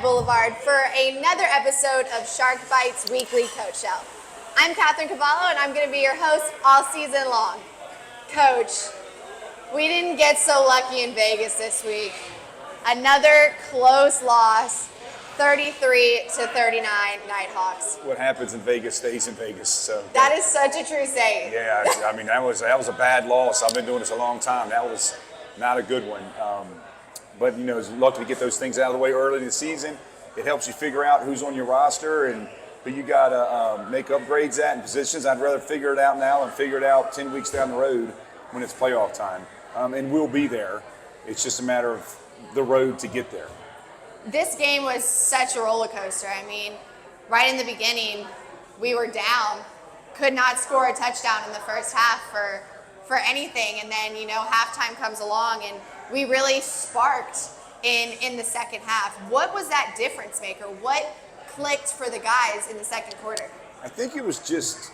Boulevard for another episode of Shark Bites Weekly Coach Show. I'm Cavallo, and I'm going to be your host all season long. Coach, we didn't get so lucky in Vegas this week. Another close loss, 33-39 Nighthawks. What happens in Vegas stays in Vegas. So that is such a true saying. Yeah, I mean that was a bad loss. I've been doing this a long time. That was not a good one. But you know, it's lucky to get those things out of the way early in the season. It helps you figure out who's on your roster and who you got to make upgrades at in positions. I'd rather figure it out now and figure it out 10 weeks down the road when it's playoff time. And we'll be there. It's just a matter of the road to get there. This game was such a roller coaster. I mean, right in the beginning, we were down, could not score a touchdown in the first half for anything. And then, you know, halftime comes along and we really sparked in the second half. What was that difference maker? What clicked for the guys in the second quarter? I think it was just,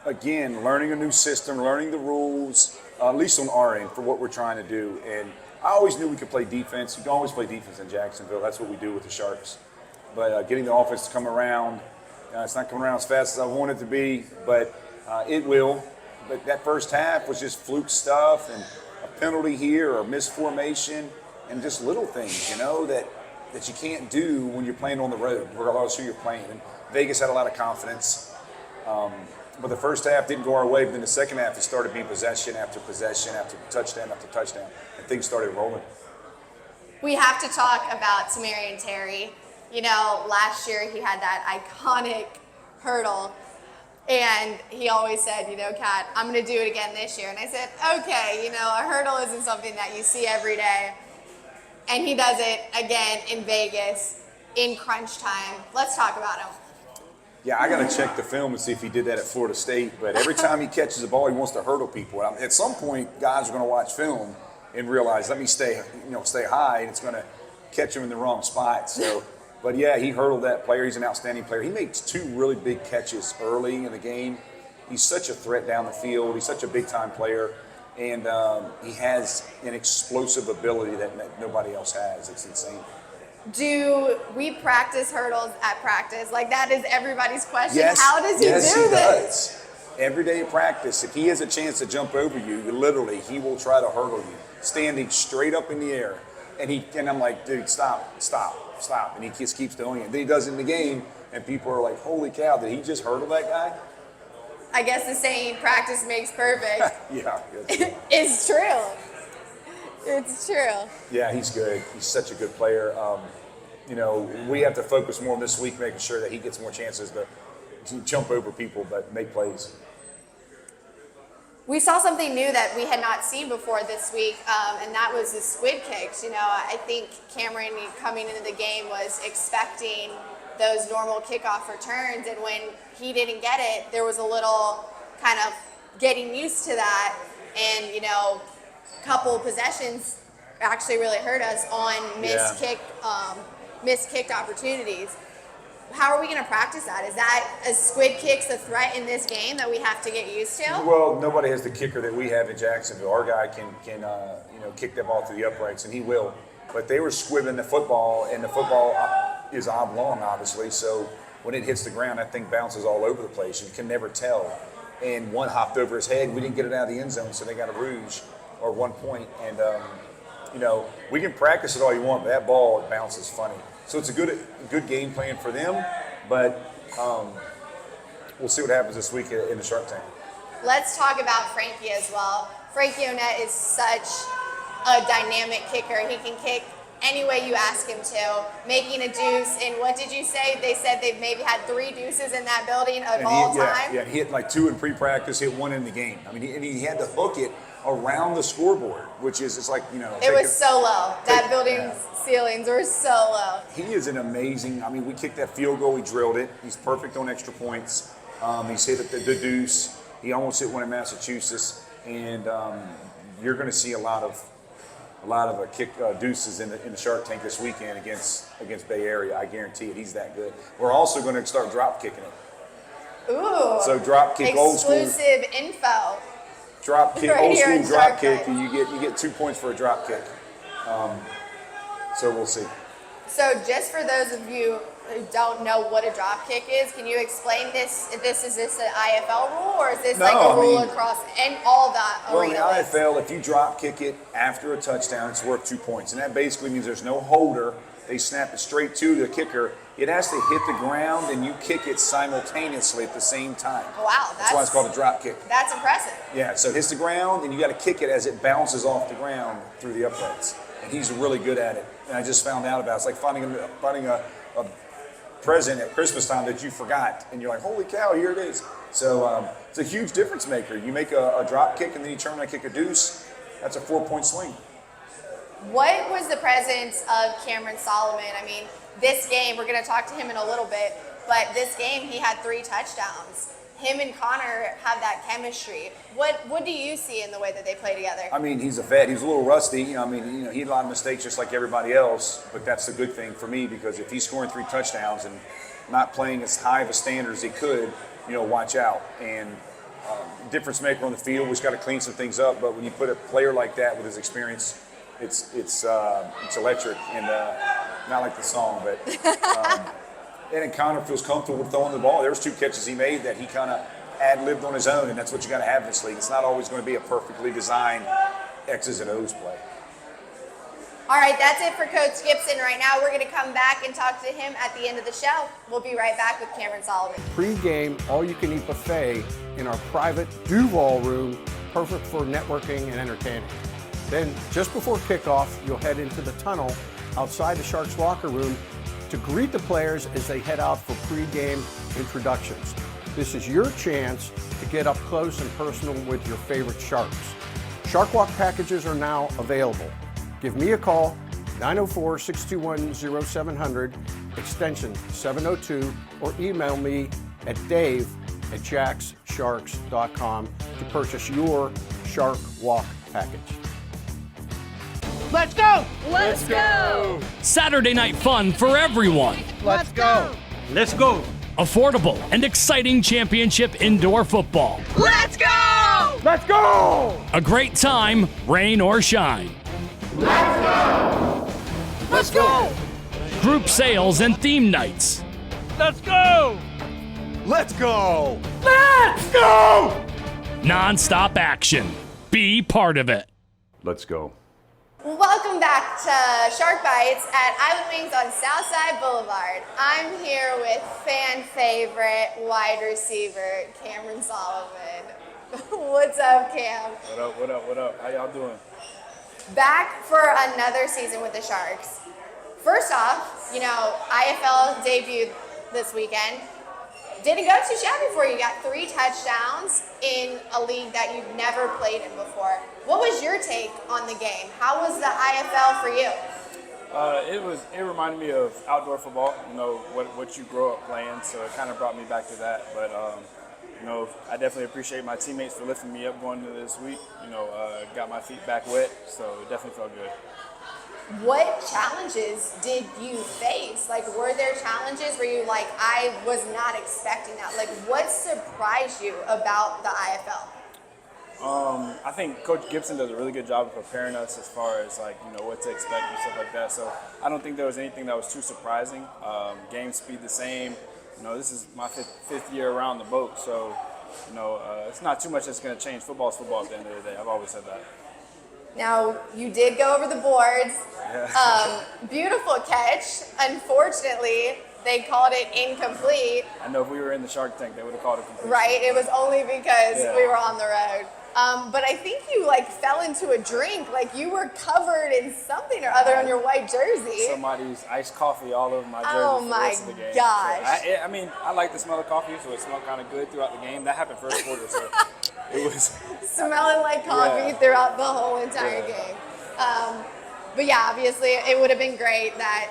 again, learning a new system, learning the rules, at least on our end, for what we're trying to do. And I always knew we could play defense. We can always play defense in Jacksonville. That's what we do with the Sharks. But getting the offense to come around, it's not coming around as fast as I want it to be, but it will. But that first half was just fluke stuff and a penalty here or misformation and just little things, you know, that you can't do when you're playing on the road, regardless of who you're playing. And Vegas had a lot of confidence. But the first half didn't go our way, but then the second half it started being possession after touchdown, and things started rolling. We have to talk about Kamrin and Terry. You know, last year he had that iconic hurdle, and he always said, you know, Kat, I'm going to do it again this year. And I said, okay, you know, a hurdle isn't something that you see every day. And he does it again in Vegas in crunch time. Let's talk about him. Yeah, I got to check the film and see if he did that at Florida State. But every time he catches the ball, he wants to hurdle people. At some point, guys are going to watch film and realize, let me stay high, and it's going to catch him in the wrong spot. So, but yeah, he hurdled that player. He's an outstanding player. He made 2 really big catches early in the game. He's such a threat down the field. He's such a big-time player, and he has an explosive ability that nobody else has. It's insane. Do we practice hurdles at practice? Like, that is everybody's question. Yes, how does he do this? Does. Every day in practice, if he has a chance to jump over you, literally, he will try to hurdle you, standing straight up in the air. And I'm like, dude, stop. And he just keeps doing it. Then he does it in the game, and people are like, holy cow, did he just hurdle that guy? I guess the saying, practice makes perfect. Yeah. It's true. It's true. Yeah, he's good. He's such a good player. You know, we have to focus more this week, making sure that he gets more chances to jump over people, but make plays. We saw something new that we had not seen before this week, and that was the squid kicks. You know, I think Kamrin coming into the game was expecting those normal kickoff returns, and when he didn't get it, there was a little kind of getting used to that, and, you know, couple possessions actually really hurt us on missed kicked opportunities. How are we going to practice that? Is that a squid kicks a threat in this game that we have to get used to? Well, nobody has the kicker that we have in Jacksonville. Our guy can kick that ball through the uprights, and he will. But they were squibbing the football, and the football is oblong, obviously. So when it hits the ground, that thing bounces all over the place. You can never tell. And one hopped over his head. We didn't get it out of the end zone, so they got a rouge or 1 point. And you know, we can practice it all you want, but that ball bounces funny. So it's a good game plan for them, but we'll see what happens this week in the Shark Tank. Let's talk about Frankie as well. Frankie Onet is such a dynamic kicker. He can kick any way you ask him to, making a deuce. And what did you say? They said they've maybe had 3 deuces in that building of all time. Yeah, he hit like 2 in pre-practice, hit 1 in the game. I mean, he had to hook it around the scoreboard, which is, it's like, you know. It was so low. That building's ceilings were so low. He is an amazing, I mean, we kicked that field goal, he drilled it. He's perfect on extra points. He's hit the deuce. He almost hit 1 in Massachusetts. And you're going to see a lot of kick deuces in the Shark Tank this weekend against Bay Area. I guarantee it. He's that good. We're also going to start drop kicking it. Ooh. So drop kick, old school. Exclusive info. Drop kick, right old school drop kick, Kick. and you get 2 points for a drop kick. So we'll see. So just for those of you who don't know what a drop kick is, can you explain this? Is this an IFL rule, or is this like a rule across and all that Well, in arena? the IFL, if you drop kick it after a touchdown, it's worth 2 points. And that basically means there's no holder. They snap it straight to the kicker. It has to hit the ground, and you kick it simultaneously at the same time. Wow, that's why it's called a drop kick. That's impressive. Yeah, so it hits the ground, and you got to kick it as it bounces off the ground through the uprights. And he's really good at it. And I just found out about it. It's like finding a present at Christmas time that you forgot, and you're like, holy cow, here it is. So it's a huge difference maker. You make a drop kick, and then you turn around and kick a deuce. That's a 4-point swing. What was the presence of Kamrin Solomon? I mean, this game, we're going to talk to him in a little bit, but this game he had 3 touchdowns. Him and Connor have that chemistry. What do you see in the way that they play together? I mean, he's a vet. He's a little rusty. He had a lot of mistakes just like everybody else, but that's the good thing for me because if he's scoring 3 touchdowns and not playing as high of a standard as he could, watch out. And difference maker on the field, we've got to clean some things up, but when you put a player like that with his experience, it's electric and not like the song, but and then Connor feels comfortable with throwing the ball. There was 2 catches he made that he kind of ad-libbed on his own, and that's what you got to have in this league. It's not always going to be a perfectly designed X's and O's play. All right, that's it for Coach Gibson. Right now, we're going to come back and talk to him at the end of the show. We'll be right back with Kamrin Solomon. Pre-game, all-you-can-eat buffet in our private Duval room, perfect for networking and entertaining. Then, just before kickoff, you'll head into the tunnel outside the Sharks locker room to greet the players as they head out for pre-game introductions. This is your chance to get up close and personal with your favorite Sharks. Shark Walk packages are now available. Give me a call, 904-621-0700, extension 702, or email me at dave@jackssharks.com to purchase your Shark Walk package. Let's go! Let's go! Saturday night fun for everyone. Let's go! Let's go! Affordable and exciting championship indoor football. Let's go! Let's go! A great time, rain or shine. Let's go! Group sales and theme nights. Let's go! Let's go! Let's go! Non-stop action. Be part of it. Let's go. Welcome back to Shark Bites at Island Wings on Southside Boulevard. I'm here with fan favorite wide receiver, Kamrin Solomon. What's up, Cam? What up? How y'all doing? Back for another season with the Sharks. First off, IFL debuted this weekend. Didn't go too shabby for you. You got 3 touchdowns in a league that you've never played in before. What was your take on the game? How was the IFL for you? It reminded me of outdoor football. What you grow up playing. So it kind of brought me back to that. But I definitely appreciate my teammates for lifting me up going into this week. Got my feet back wet, so it definitely felt good. What challenges did you face? Were there challenges where you I was not expecting that? What surprised you about the IFL? I think Coach Gibson does a really good job of preparing us as far as what to expect and stuff like that. So I don't think there was anything that was too surprising. Game speed the same. This is my fifth year around the boat, so it's not too much that's going to change. Football's football at the end of the day. I've always said that. Now, you did go over the boards. Yeah. Beautiful catch. Unfortunately, they called it incomplete. I know if we were in the Shark Tank, they would have called it complete. Right, it was only because Yeah. we were on the road. But I think you fell into a drink. You were covered in something or other on your white jersey. Somebody's iced coffee all over my jersey Oh for the my rest of the game. gosh. So I like the smell of coffee, so it smelled kind of good throughout the game. That happened first quarter, so it was. Smelling like coffee Yeah. throughout the whole entire Yeah. game. But yeah, obviously it would have been great that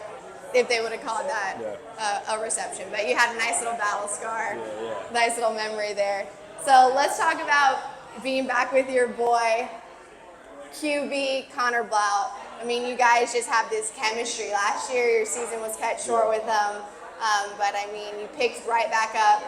if they would have called that a reception. But you had a nice little battle scar, nice little memory there. So let's talk about being back with your boy, QB Connor Blount. You guys just have this chemistry. Last year your season was cut short with him, but you picked right back up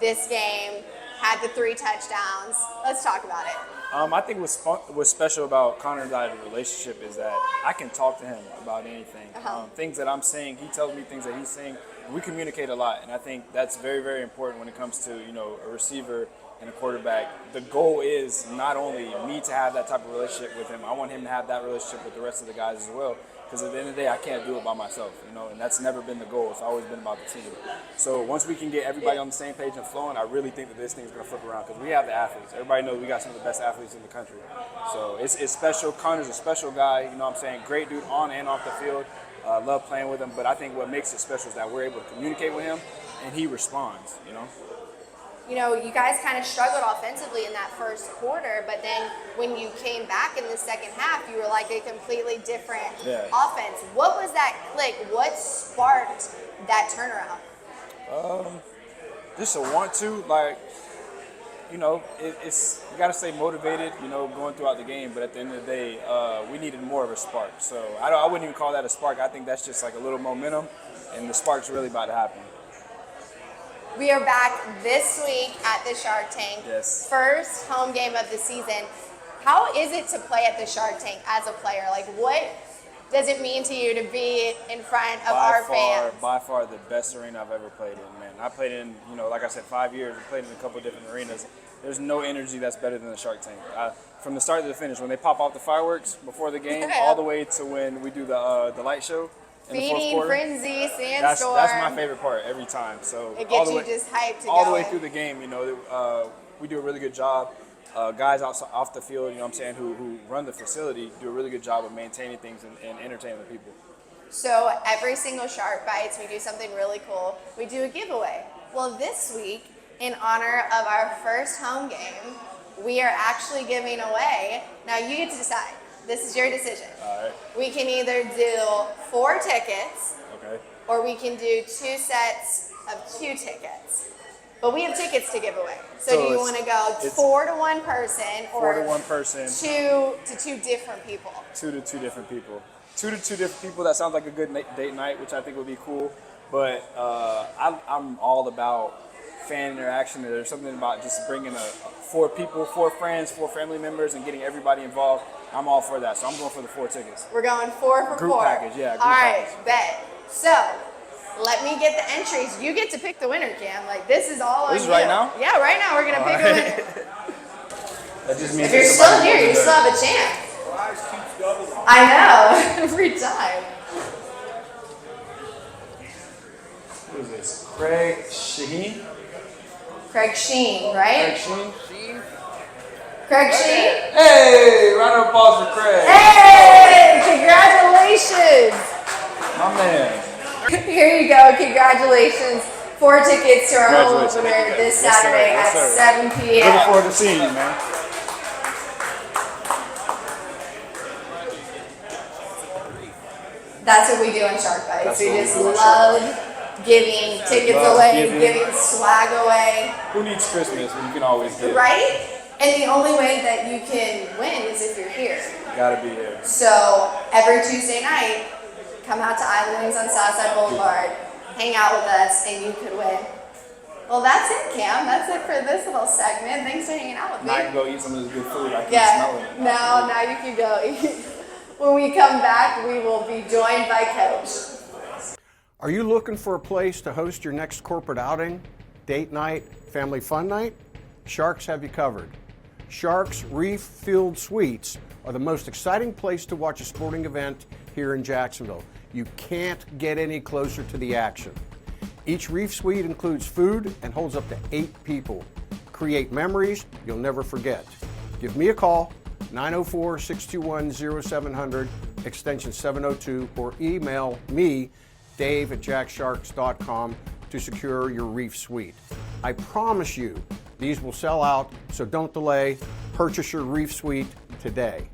this game, had the 3 touchdowns. Let's talk about it. I think what's special about Connor and I's relationship is that I can talk to him about anything. Things that I'm saying, he tells me things that he's saying. We communicate a lot, and I think that's very, very important when it comes to, you know, a receiver and a quarterback. The goal is not only me to have that type of relationship with him, I want him to have that relationship with the rest of the guys as well. Because at the end of the day, I can't do it by myself, you know, and that's never been the goal. It's always been about the team. So once we can get everybody on the same page and flowing, I really think that this thing's going to flip around because we have the athletes. Everybody knows we got some of the best athletes in the country. So it's special. Connor's a special guy, you know what I'm saying? Great dude on and off the field. Love playing with him. But I think what makes it special is that we're able to communicate with him and he responds, you know? You know, you guys kind of struggled offensively in that first quarter, but then when you came back in the second half, you were like a completely different offense. What was that click? What sparked that turnaround? Just a want to, like, you know, it's you got to stay motivated, you know, going throughout the game. But at the end of the day, we needed more of a spark. So I wouldn't even call that a spark. I think that's just like a little momentum, and the spark's really about to happen. We are back this week at the Shark Tank. Yes. First home game of the season. How is it to play at the Shark Tank as a player? Like, what does it mean to you to be in front of our fans? By far the best arena I've ever played in, man. I played in, you know, like I said, 5 years. I played in a couple of different arenas. There's no energy that's better than the Shark Tank. From the start to the finish, when they pop off the fireworks before the game, all the way to when we do the light show. Feeding, frenzy, sandstorm. That's my favorite part every time. So it gets you just hyped to go. All the way through the game, you know, we do a really good job. Guys off the field, you know what I'm saying, who run the facility do a really good job of maintaining things and entertaining the people. So every single Shark Bites, we do something really cool. We do a giveaway. Well, this week, in honor of our first home game, we are actually giving away. Now you get to decide. This is your decision. All right. We can either do 4 tickets, okay, or we can do 2 sets of 2 tickets. But we have tickets to give away. So do you want to go 4 to 1 person, or 4 to 1 person, 2 to 2 different people? 2 to 2 different people. 2 to 2 different people. That sounds like a good date night, which I think would be cool. But I'm all about fan interaction. There's something about just bringing 4 people, 4 friends, 4 family members, and getting everybody involved. I'm all for that, so I'm going for the 4 tickets. We're going 4 for group 4. Package, yeah. All right, bet. So let me get the entries. You get to pick the winner, Cam. Like, this is all on you. This is right now? Yeah, right now we're gonna pick a winner. That just means if you're still here, you still have a chance. I know, every time. Who is this? Craig Shaheen? Craig Sheen, right? Craig Sheen? Craig Sheen? Hey! Round of applause for Craig. Hey! Congratulations! My man. Here you go. Congratulations. 4 tickets to our home opener this Saturday at 7 p.m. Looking forward to seeing you, man. That's what we do on Shark Bites. We just love giving tickets away, giving swag away. Who needs Christmas when you can always give? Right? And the only way that you can win is if you're here. You gotta be here. So every Tuesday night, come out to Islands on Southside Boulevard, hang out with us, and you could win. Well, that's it, Cam. That's it for this little segment. Thanks for hanging out with me. Now I can go eat some of this good food. I can smell it. Now you can go eat. When we come back, we will be joined by Coach. Are you looking for a place to host your next corporate outing, date night, family fun night? Sharks have you covered. Sharks Reef Field Suites are the most exciting place to watch a sporting event here in Jacksonville. You can't get any closer to the action. Each Reef Suite includes food and holds up to 8 people. Create memories you'll never forget. Give me a call, 904-621-0700, extension 702, or email me, dave@jacksharks.com, to secure your Reef Suite. I promise you, these will sell out, so don't delay. Purchase your Reef Suite today.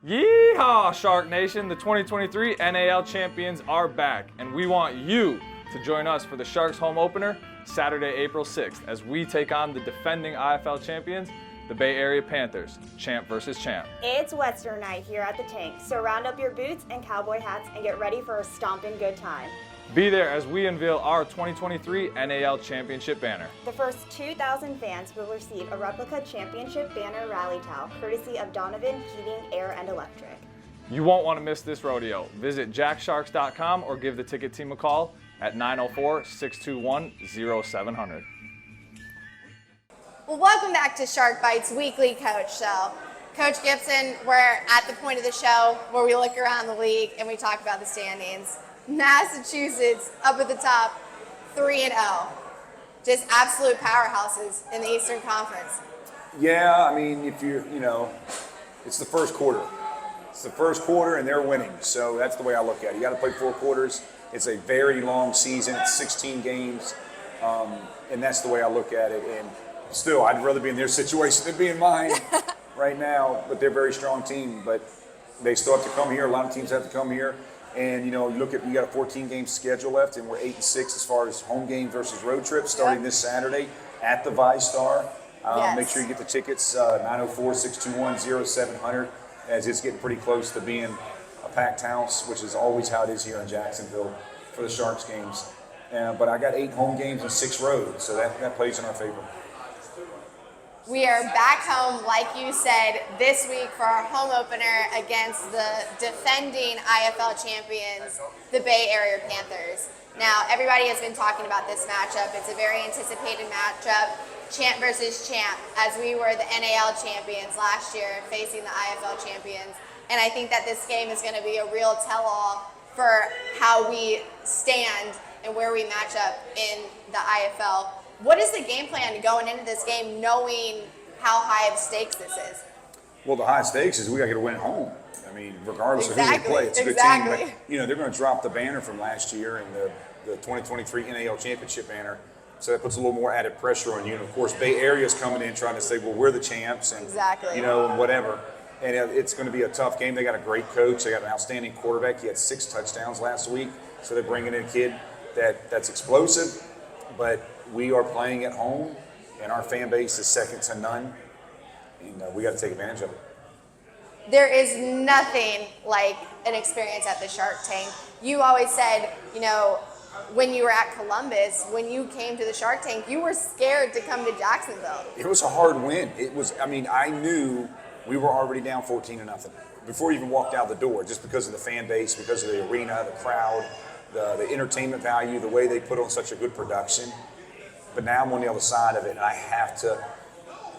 Yeehaw, Shark Nation! The 2023 NAL champions are back, and we want you to join us for the Sharks home opener Saturday, April 6th, as we take on the defending IFL champions, the Bay Area Panthers, champ versus champ. It's Western night here at the Tank, so round up your boots and cowboy hats and get ready for a stomping good time. Be there as we unveil our 2023 NAL Championship banner. The first 2,000 fans will receive a replica championship banner rally towel, courtesy of Donovan Heating, Air, and Electric. You won't want to miss this rodeo. Visit jacksharks.com or give the ticket team a call at 904-621-0700. Well, welcome back to Shark Bites Weekly Coach Show. Coach Gibson, we're at the point of the show where we look around the league and we talk about the standings. Massachusetts up at the top, 3-0. Just absolute powerhouses in the Eastern Conference. Yeah, I mean, if you're, it's the first quarter. It's the first quarter and they're winning. So that's the way I look at it. You got to play 4 quarters. It's a very long season. It's 16 games. And that's the way I look at it. And still, I'd rather be in their situation than be in mine right now. But they're a very strong team. But they still have to come here. A lot of teams have to come here. And, you got a 14-game schedule left, and we're 8-6 as far as home games versus road trips starting this Saturday at the ViStar. Yes. Make sure you get the tickets, 904-621-0700, as it's getting pretty close to being a packed house, which is always how it is here in Jacksonville for the Sharks games. But I got 8 home games and 6 road, so that plays in our favor. We are back home, like you said, this week for our home opener against the defending IFL champions, the Bay Area Panthers. Now, everybody has been talking about this matchup. It's a very anticipated matchup, champ versus champ, as we were the NAL champions last year facing the IFL champions. And I think that this game is going to be a real tell-all for how we stand and where we match up in the IFL. What is the game plan going into this game, knowing how high of stakes this is? Well, the high stakes is we got to get a win at home. I mean, regardless of who they play, it's a good team. But, they're going to drop the banner from last year and the 2023 NAL Championship banner, so that puts a little more added pressure on you. And of course, Bay Area's coming in trying to say, well, we're the champs, and and whatever. And it's going to be a tough game. They got a great coach. They got an outstanding quarterback. He had 6 touchdowns last week, so they're bringing in a kid that's explosive. But we are playing at home, and our fan base is second to none, and we got to take advantage of it. There is nothing like an experience at the Shark Tank. You always said, when you were at Columbus, when you came to the Shark Tank, you were scared to come to Jacksonville. It was a hard win. I knew we were already down 14-0 before we even walked out the door, just because of the fan base, because of the arena, the crowd, the entertainment value, the way they put on such a good production. But now I'm on the other side of it, and I have to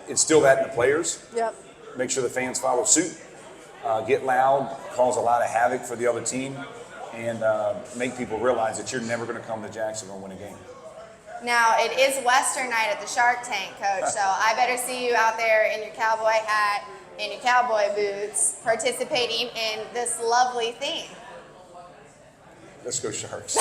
instill that in the players. Yep. Make sure the fans follow suit, get loud, cause a lot of havoc for the other team, and make people realize that you're never going to come to Jacksonville and win a game. Now, it is Western night at the Shark Tank, Coach, so I better see you out there in your cowboy hat and your cowboy boots participating in this lovely theme. Let's go Sharks.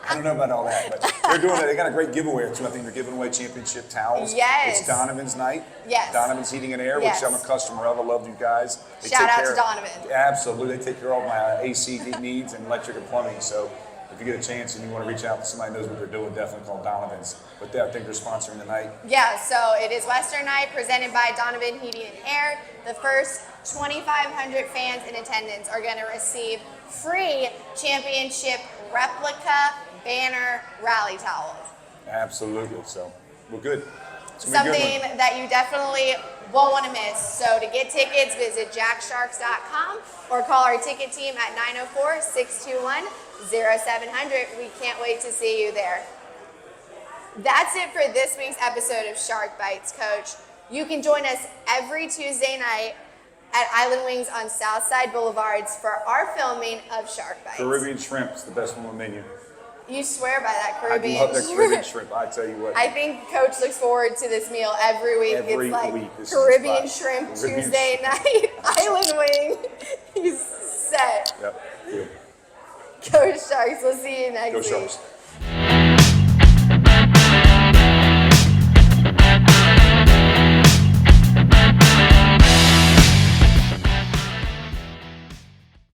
I don't know about all that, but they're doing it. They got a great giveaway or two. I think they're giving away championship towels. Yes. It's Donovan's night. Yes. Donovan's Heating and Air, which I'm a customer of. I love you guys. Shout out to Donovan. Absolutely. They take care of all my AC needs and electric and plumbing. So if you get a chance and you want to reach out to somebody who knows what they're doing, definitely call Donovan's. But I think they're sponsoring the night. Yeah, so it is Western night presented by Donovan Heating and Air. The first 2,500 fans in attendance are going to receive free championship replica banner rally towels. Absolutely. So we're good. Something that you definitely won't want to miss. So to get tickets, visit jacksharks.com or call our ticket team at 904-621-0700. We can't wait to see you there. That's it for this week's episode of Shark Bites, Coach. You can join us every Tuesday night at Island Wings on Southside Boulevards for our filming of Shark Bites. Caribbean shrimp's the best one on the menu. You swear by that Caribbean I love that Caribbean shrimp, I tell you what. I think Coach looks forward to this meal every week. Every it's like week. This Caribbean is shrimp Caribbean Tuesday night, Island Wing. He's set. Yep. Good. Go Sharks. We'll see you next Go week. Sharks.